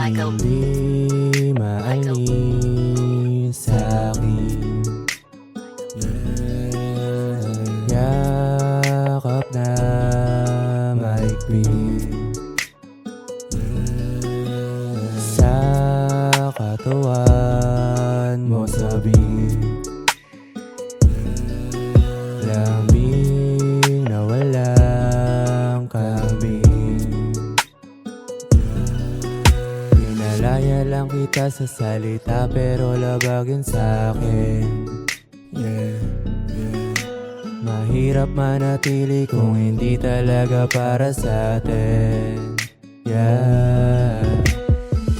Hindi maalis sa'kin. Yakap na maigpit sa katawan mo sabik. Lamig na walang kambing. Pinalaya lang kita sa salita pero labagin sa'kin. Mahirap manatili kung hindi talaga para sa'tin.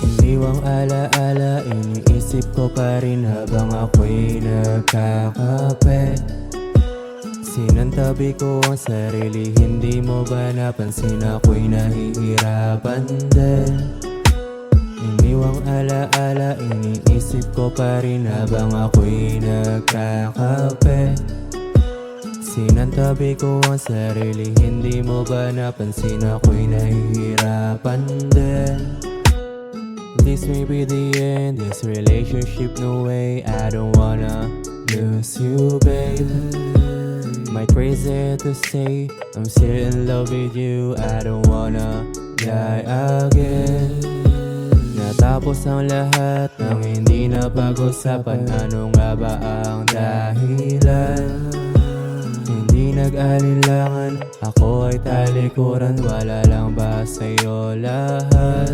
Iniwang alaala, iniisip ko pa rin habang ako'y nagkakape. Sinantabi ko ang sarili, hindi mo ba napansin ako'y nahihirapan din? Iniwang alaala, iniisip ko pa rin habang ako'y nagkakape. Sinantabi ko ang sarili, hindi mo ba napansin ako'y nahihirapan din? This may be the end, this relationship, no way. I don't wanna lose you, babe. Might crazy to say I'm still in love with you. I don't wanna die again. Natapos ang lahat nang hindi na pag-usapan. Ano nga ba ang dahilan? Hindi nag-alinlangan, ako ay talikuran. Wala lang ba sa'yo lahat?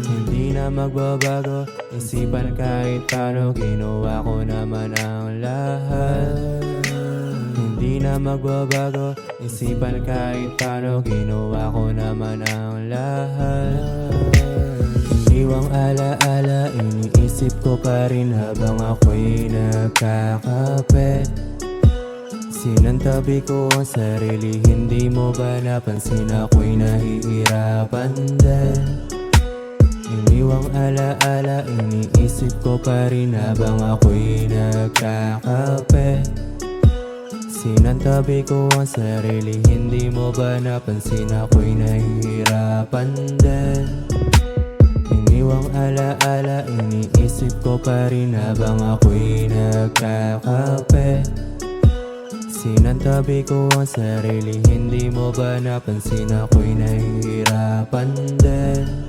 Hindi na magbabago, isipan kahit paano. Ginawa ko naman ang lahat. Hindi na magbabago, isipan kahit paano. Ginawa ko naman ang lahat. Iniwang alaala, iniisip ko pa rin habang ako'y nagkakape. Sinantabi ko ang sarili, hindi mo ba napansin ako'y nahihirapan din? Iniwang alaala, iniisip ko pa rin habang ako'y nagkakape. Sinantabi ko ang sarili, hindi mo ba napansin ako'y nahihirapan din? Iniwang alaala, iniisip ko pa rin habang ako'y nagkakape. Sinantabi ko ang sarili, hindi mo ba napansin ako'y nahihirapan din?